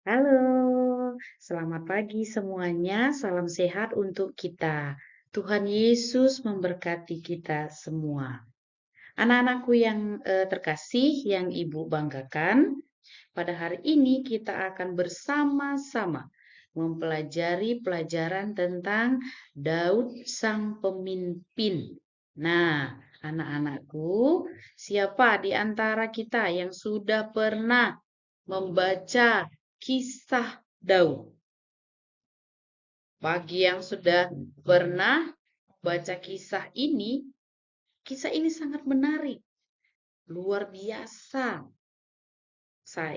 Halo, selamat pagi semuanya. Salam sehat untuk kita. Tuhan Yesus memberkati kita semua. Anak-anakku yang terkasih, yang Ibu banggakan, pada hari ini kita akan bersama-sama mempelajari pelajaran tentang Daud sang pemimpin. Nah, anak-anakku, siapa di antara kita yang sudah pernah membaca kisah Daud? Bagi yang sudah pernah baca kisah ini sangat menarik, luar biasa.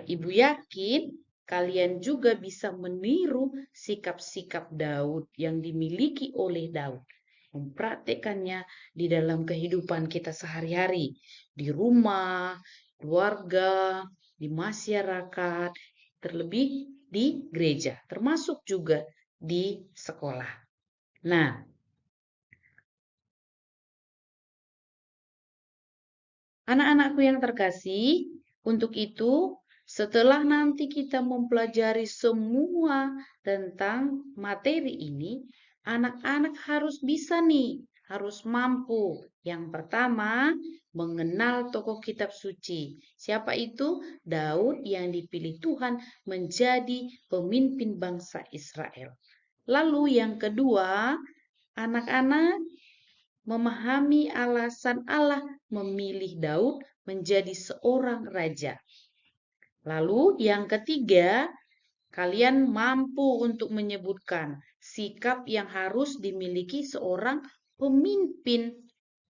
Ibu yakin kalian juga bisa meniru sikap-sikap Daud yang dimiliki oleh Daud. Mempraktekannya di dalam kehidupan kita sehari-hari, di rumah, keluarga, di masyarakat, terlebih di gereja, termasuk juga di sekolah. Nah, anak-anakku yang terkasih, untuk itu, setelah nanti kita mempelajari semua tentang materi ini, anak-anak harus bisa nih, harus mampu. Yang pertama, mengenal tokoh kitab suci. Siapa itu? Daud yang dipilih Tuhan menjadi pemimpin bangsa Israel. Lalu yang kedua, anak-anak memahami alasan Allah memilih Daud menjadi seorang raja. Lalu yang ketiga, kalian mampu untuk menyebutkan sikap yang harus dimiliki seorang pemimpin.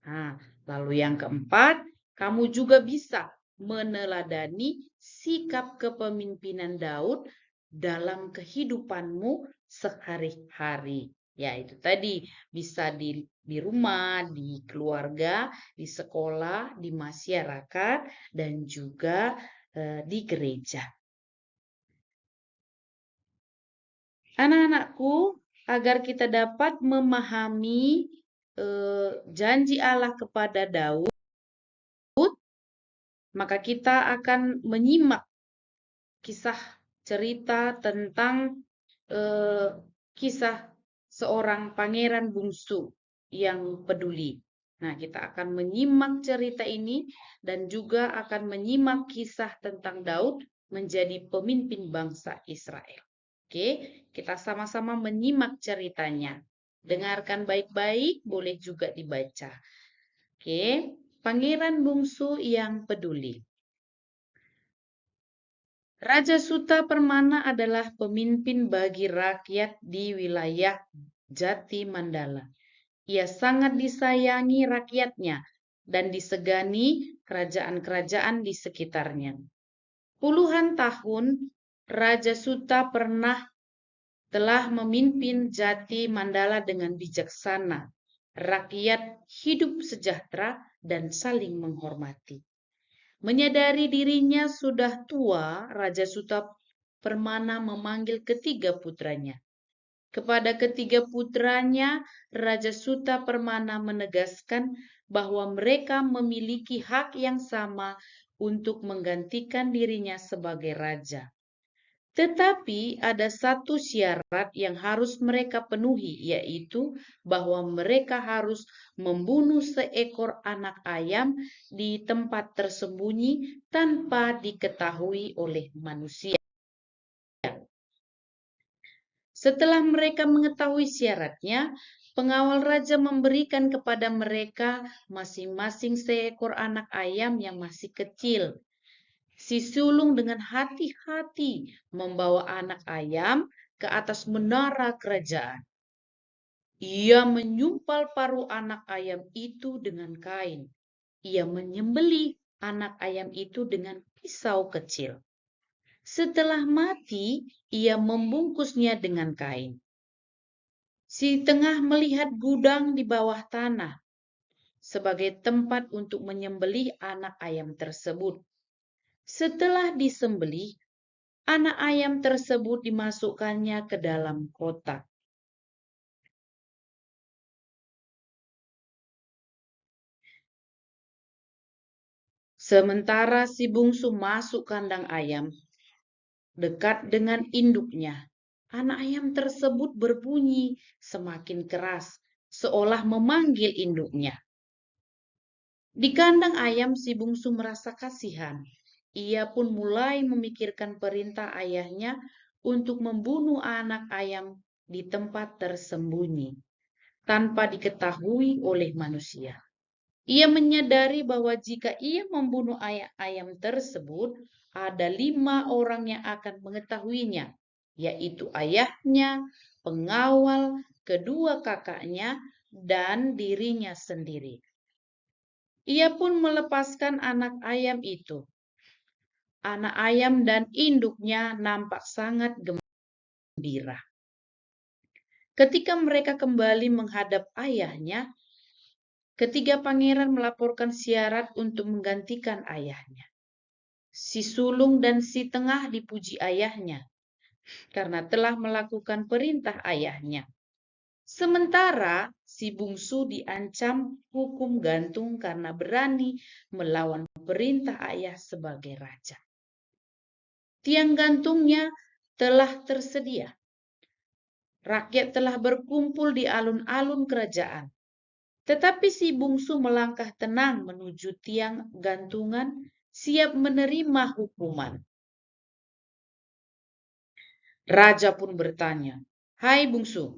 Nah, lalu yang keempat, kamu juga bisa meneladani sikap kepemimpinan Daud dalam kehidupanmu sehari-hari. Ya, itu tadi bisa di rumah, di keluarga, di sekolah, di masyarakat, dan juga di gereja. Anak-anakku, agar kita dapat memahami janji Allah kepada Daud, maka kita akan menyimak kisah cerita tentang eh, kisah seorang pangeran bungsu yang peduli. Nah, kita akan menyimak cerita ini dan juga akan menyimak kisah tentang Daud menjadi pemimpin bangsa Israel. Oke, kita sama-sama menyimak ceritanya. Dengarkan baik-baik, boleh juga dibaca. Oke, pangeran bungsu yang peduli. Raja Suta Permana adalah pemimpin bagi rakyat di wilayah Jati Mandala. Ia sangat disayangi rakyatnya dan disegani kerajaan-kerajaan di sekitarnya. Puluhan tahun Raja Suta telah memimpin Jati Mandala dengan bijaksana. Rakyat hidup sejahtera dan saling menghormati. Menyadari dirinya sudah tua, Raja Suta Permana memanggil ketiga putranya. Kepada ketiga putranya, Raja Suta Permana menegaskan bahwa mereka memiliki hak yang sama untuk menggantikan dirinya sebagai raja. Tetapi ada satu syarat yang harus mereka penuhi, yaitu bahwa mereka harus membunuh seekor anak ayam di tempat tersembunyi tanpa diketahui oleh manusia. Setelah mereka mengetahui syaratnya, pengawal raja memberikan kepada mereka masing-masing seekor anak ayam yang masih kecil. Si sulung dengan hati-hati membawa anak ayam ke atas menara kerajaan. Ia menyumpal paruh anak ayam itu dengan kain. Ia menyembelih anak ayam itu dengan pisau kecil. Setelah mati, ia membungkusnya dengan kain. Si tengah melihat gudang di bawah tanah sebagai tempat untuk menyembelih anak ayam tersebut. Setelah disembelih, anak ayam tersebut dimasukkannya ke dalam kotak. Sementara si bungsu masuk kandang ayam, dekat dengan induknya. Anak ayam tersebut berbunyi semakin keras, seolah memanggil induknya. Di kandang ayam, si bungsu merasa kasihan. Ia pun mulai memikirkan perintah ayahnya untuk membunuh anak ayam di tempat tersembunyi, tanpa diketahui oleh manusia. Ia menyadari bahwa jika ia membunuh ayam tersebut, ada 5 orang yang akan mengetahuinya, yaitu ayahnya, pengawal, kedua kakaknya, dan dirinya sendiri. Ia pun melepaskan anak ayam itu. Anak ayam dan induknya nampak sangat gembira. Ketika mereka kembali menghadap ayahnya, ketiga pangeran melaporkan syarat untuk menggantikan ayahnya. Si sulung dan si tengah dipuji ayahnya karena telah melakukan perintah ayahnya. Sementara si bungsu diancam hukum gantung karena berani melawan perintah ayah sebagai raja. Tiang gantungnya telah tersedia. Rakyat telah berkumpul di alun-alun kerajaan. Tetapi si bungsu melangkah tenang menuju tiang gantungan, siap menerima hukuman. Raja pun bertanya, "Hai bungsu,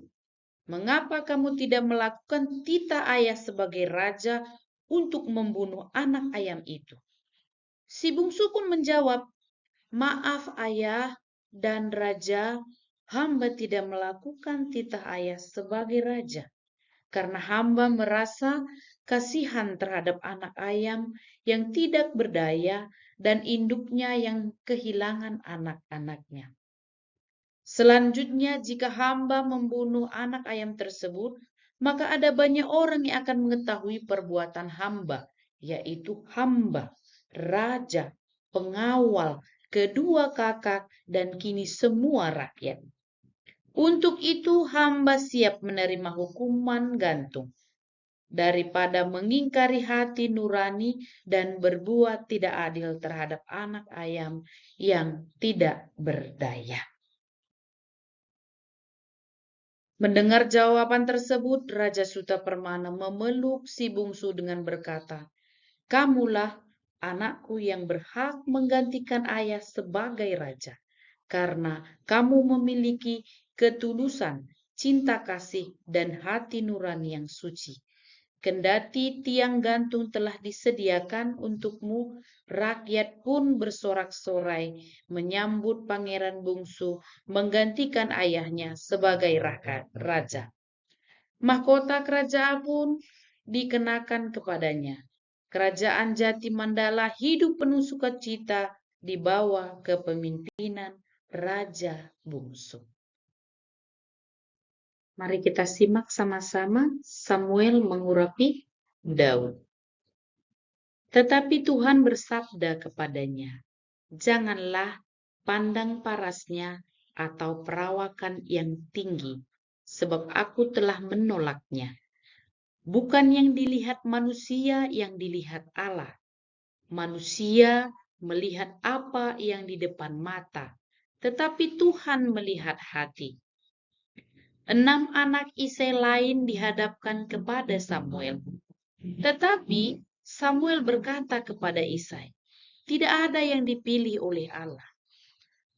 mengapa kamu tidak melakukan titah ayah sebagai raja untuk membunuh anak ayam itu?" Si bungsu pun menjawab, "Maaf ayah dan raja, hamba tidak melakukan titah ayah sebagai raja, karena hamba merasa kasihan terhadap anak ayam yang tidak berdaya dan induknya yang kehilangan anak-anaknya. Selanjutnya, jika hamba membunuh anak ayam tersebut, maka ada banyak orang yang akan mengetahui perbuatan hamba, yaitu hamba, raja, pengawal, kedua kakak, dan kini semua rakyat. Untuk itu hamba siap menerima hukuman gantung, daripada mengingkari hati nurani dan berbuat tidak adil terhadap anak ayam yang tidak berdaya." Mendengar jawaban tersebut, Raja Sutapermana memeluk si bungsu dengan berkata, "Kamulah anakku yang berhak menggantikan ayah sebagai raja, karena kamu memiliki ketulusan, cinta kasih, dan hati nurani yang suci. Kendati tiang gantung telah disediakan untukmu, rakyat pun bersorak-sorai menyambut pangeran bungsu menggantikan ayahnya sebagai raja. Mahkota kerajaan pun dikenakan kepadanya. Kerajaan Jati Mandala hidup penuh sukacita di bawah kepemimpinan Raja Bungsu. Mari kita simak sama-sama Samuel mengurapi Daud. Tetapi Tuhan bersabda kepadanya, "Janganlah pandang parasnya atau perawakan yang tinggi, sebab aku telah menolaknya. Bukan yang dilihat manusia yang dilihat Allah. Manusia melihat apa yang di depan mata, tetapi Tuhan melihat hati." 6 anak Isai lain dihadapkan kepada Samuel. Tetapi Samuel berkata kepada Isai, "Tidak ada yang dipilih oleh Allah.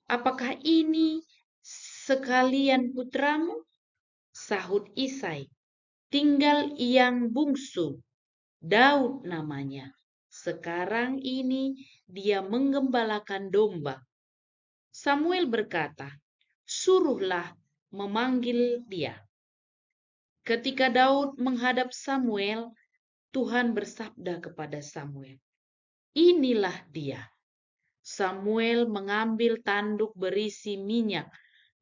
Apakah ini sekalian putramu?" Sahut Isai, "Tinggal yang bungsu, Daud namanya. Sekarang ini dia menggembalakan domba." Samuel berkata, "Suruhlah memanggil dia." Ketika Daud menghadap Samuel, Tuhan bersabda kepada Samuel, "Inilah dia." Samuel mengambil tanduk berisi minyak,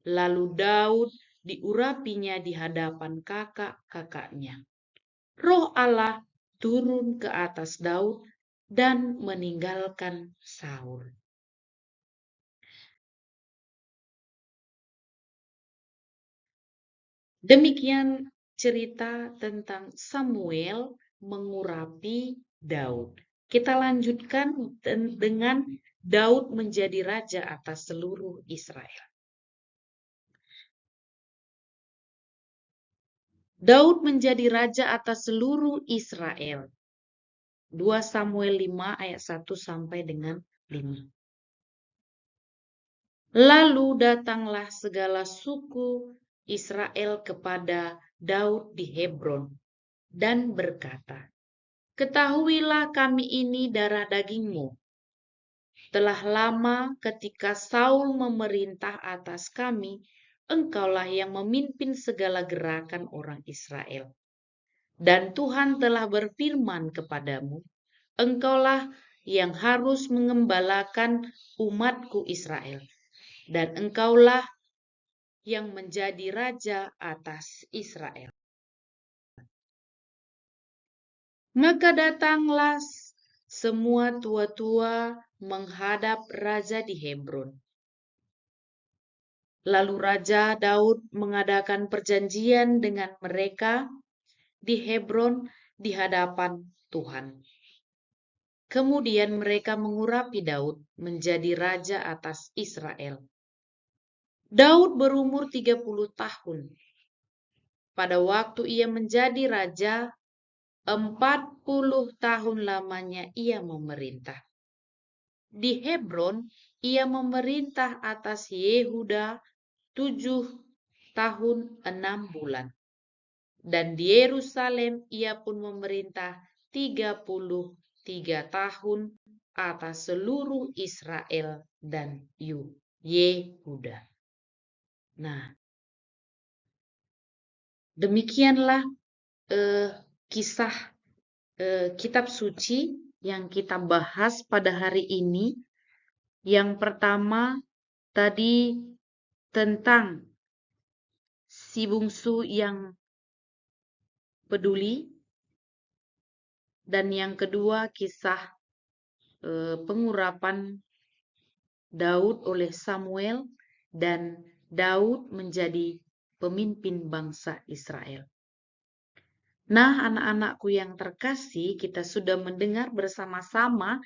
lalu Daud diurapinya di hadapan kakak-kakaknya. Roh Allah turun ke atas Daud dan meninggalkan Saul. Demikian cerita tentang Samuel mengurapi Daud. Kita lanjutkan dengan Daud menjadi raja atas seluruh Israel. Daud menjadi raja atas seluruh Israel. 2 Samuel 5 ayat 1 sampai dengan 5. Lalu datanglah segala suku Israel kepada Daud di Hebron dan berkata, "Ketahuilah kami ini darah dagingmu. Telah lama ketika Saul memerintah atas kami, engkaulah yang memimpin segala gerakan orang Israel. Dan Tuhan telah berfirman kepadamu, engkaulah yang harus mengembalakan umatku Israel, dan engkaulah yang menjadi raja atas Israel." Maka datanglah semua tua-tua menghadap raja di Hebron. Lalu Raja Daud mengadakan perjanjian dengan mereka di Hebron di hadapan Tuhan. Kemudian mereka mengurapi Daud menjadi raja atas Israel. Daud berumur 30 tahun. Pada waktu ia menjadi raja, 40 tahun lamanya ia memerintah. Di Hebron, ia memerintah atas Yehuda 7 tahun 6 bulan. Dan di Yerusalem ia pun memerintah 33 tahun atas seluruh Israel dan Yehuda. Nah, demikianlah kisah kitab suci yang kita bahas pada hari ini. Yang pertama tadi tentang si bungsu yang peduli, dan yang kedua kisah pengurapan Daud oleh Samuel, dan Daud menjadi pemimpin bangsa Israel. Nah, anak-anakku yang terkasih, kita sudah mendengar bersama-sama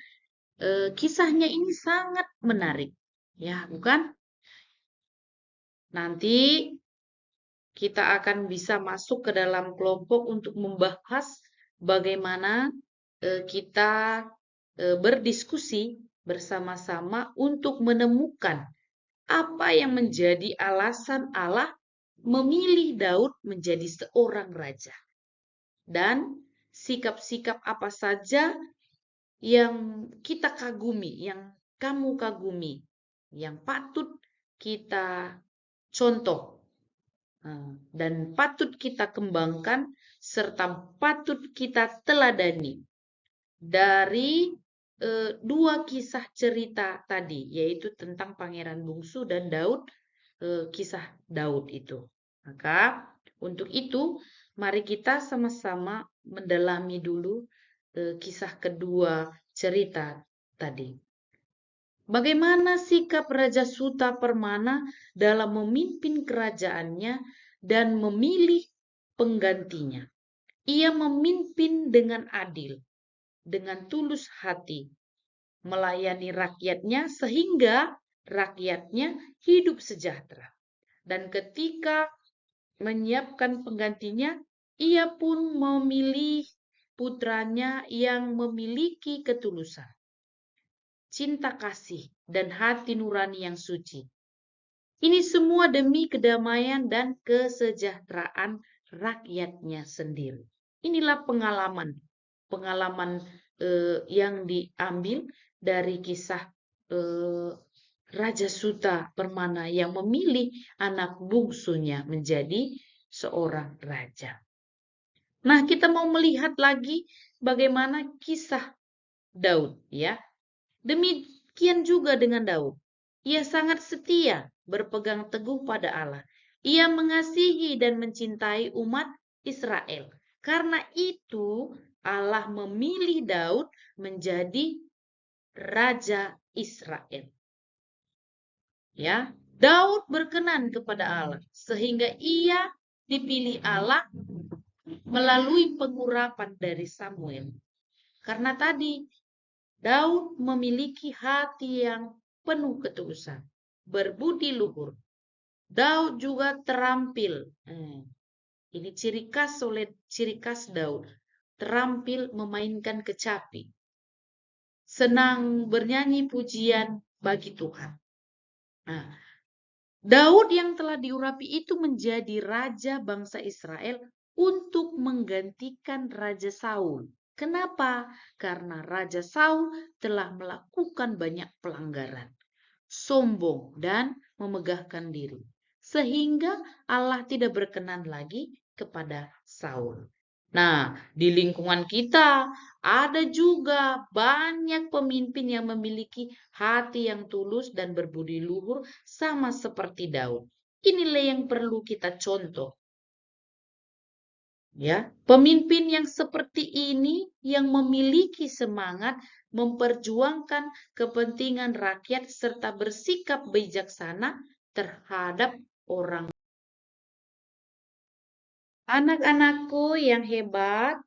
kisahnya ini sangat menarik, ya bukan? Nanti kita akan bisa masuk ke dalam kelompok untuk membahas bagaimana kita berdiskusi bersama-sama untuk menemukan apa yang menjadi alasan Allah memilih Daud menjadi seorang raja. Dan sikap-sikap apa saja yang kita kagumi, yang kamu kagumi, yang patut kita contoh dan patut kita kembangkan serta patut kita teladani dari dua kisah cerita tadi, yaitu tentang Pangeran Bungsu dan Daud, kisah Daud itu. Maka untuk itu mari kita sama-sama mendalami dulu kisah kedua cerita tadi. Bagaimana sikap Raja Suta Permana dalam memimpin kerajaannya dan memilih penggantinya. Ia memimpin dengan adil, dengan tulus hati, melayani rakyatnya sehingga rakyatnya hidup sejahtera. Dan ketika menyiapkan penggantinya, ia pun memilih putranya yang memiliki ketulusan, cinta kasih, dan hati nurani yang suci. Ini semua demi kedamaian dan kesejahteraan rakyatnya sendiri. Inilah pengalaman yang diambil dari kisah Raja Suta Permana yang memilih anak bungsunya menjadi seorang raja. Nah, kita mau melihat lagi bagaimana kisah Daud, ya. Demikian juga dengan Daud. Ia sangat setia, berpegang teguh pada Allah. Ia mengasihi dan mencintai umat Israel. Karena itu Allah memilih Daud menjadi raja Israel. Ya, Daud berkenan kepada Allah sehingga ia dipilih Allah melalui pengurapan dari Samuel. Karena tadi Daud memiliki hati yang penuh ketulusan, berbudi luhur. Daud juga terampil. Ini ciri khas Daud. Terampil memainkan kecapi. Senang bernyanyi pujian bagi Tuhan. Nah, Daud yang telah diurapi itu menjadi raja bangsa Israel untuk menggantikan Raja Saul. Kenapa? Karena Raja Saul telah melakukan banyak pelanggaran, sombong, dan memegahkan diri. Sehingga Allah tidak berkenan lagi kepada Saul. Nah, di lingkungan kita ada juga banyak pemimpin yang memiliki hati yang tulus dan berbudi luhur sama seperti Daud. Inilah yang perlu kita contoh. Ya, pemimpin yang seperti ini yang memiliki semangat memperjuangkan kepentingan rakyat serta bersikap bijaksana terhadap orang. Anak-anakku yang hebat,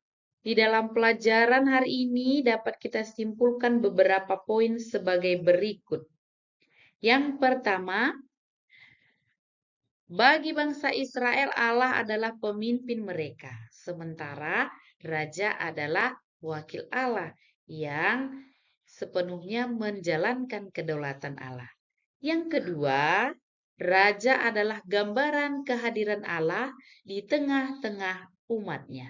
di dalam pelajaran hari ini dapat kita simpulkan beberapa poin sebagai berikut. Yang pertama, bagi bangsa Israel, Allah adalah pemimpin mereka, sementara raja adalah wakil Allah yang sepenuhnya menjalankan kedaulatan Allah. Yang kedua, raja adalah gambaran kehadiran Allah di tengah-tengah umatnya.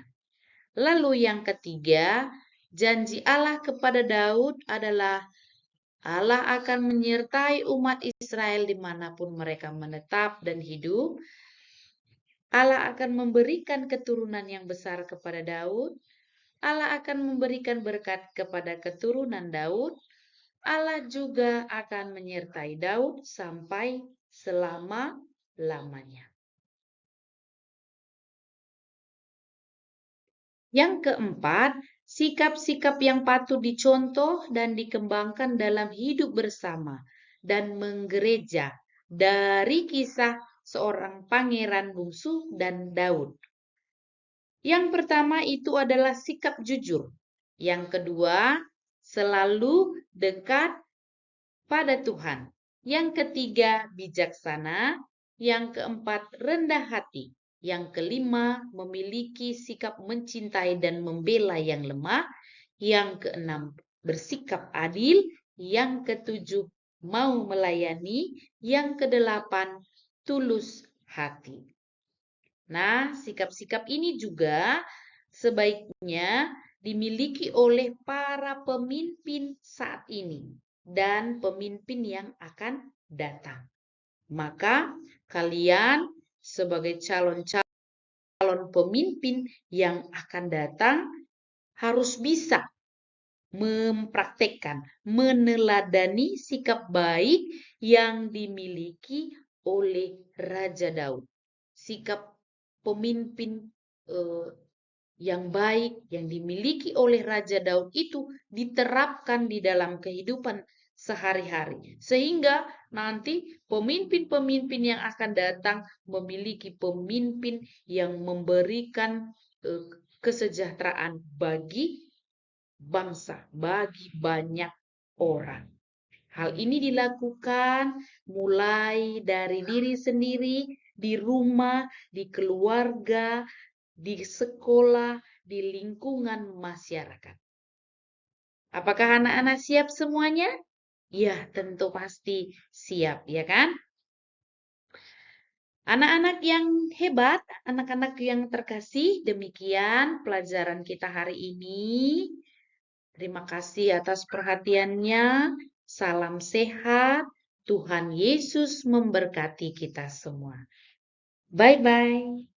Lalu yang ketiga, janji Allah kepada Daud adalah Allah akan menyertai umat Israel dimanapun mereka menetap dan hidup. Allah akan memberikan keturunan yang besar kepada Daud. Allah akan memberikan berkat kepada keturunan Daud. Allah juga akan menyertai Daud sampai selama-lamanya. Yang keempat, sikap-sikap yang patut dicontoh dan dikembangkan dalam hidup bersama dan menggereja dari kisah seorang pangeran bungsu dan Daud. Yang pertama itu adalah sikap jujur. Yang kedua, selalu dekat pada Tuhan. Yang ketiga, bijaksana. Yang keempat, rendah hati. Yang kelima, memiliki sikap mencintai dan membela yang lemah. Yang keenam, bersikap adil. Yang ketujuh, mau melayani. Yang kedelapan, tulus hati. Nah, sikap-sikap ini juga sebaiknya dimiliki oleh para pemimpin saat ini dan pemimpin yang akan datang. Maka kalian sebagai calon pemimpin yang akan datang harus bisa mempraktekkan, meneladani sikap baik yang dimiliki oleh Raja Daud. Sikap pemimpin yang baik yang dimiliki oleh Raja Daud itu diterapkan di dalam kehidupan sehari-hari. Sehingga nanti pemimpin-pemimpin yang akan datang memiliki pemimpin yang memberikan kesejahteraan bagi bangsa, bagi banyak orang. Hal ini dilakukan mulai dari diri sendiri, di rumah, di keluarga, di sekolah, di lingkungan masyarakat. Apakah anak-anak siap semuanya? Ya, tentu pasti siap, ya kan? Anak-anak yang hebat, anak-anak yang terkasih, demikian pelajaran kita hari ini. Terima kasih atas perhatiannya. Salam sehat. Tuhan Yesus memberkati kita semua. Bye-bye.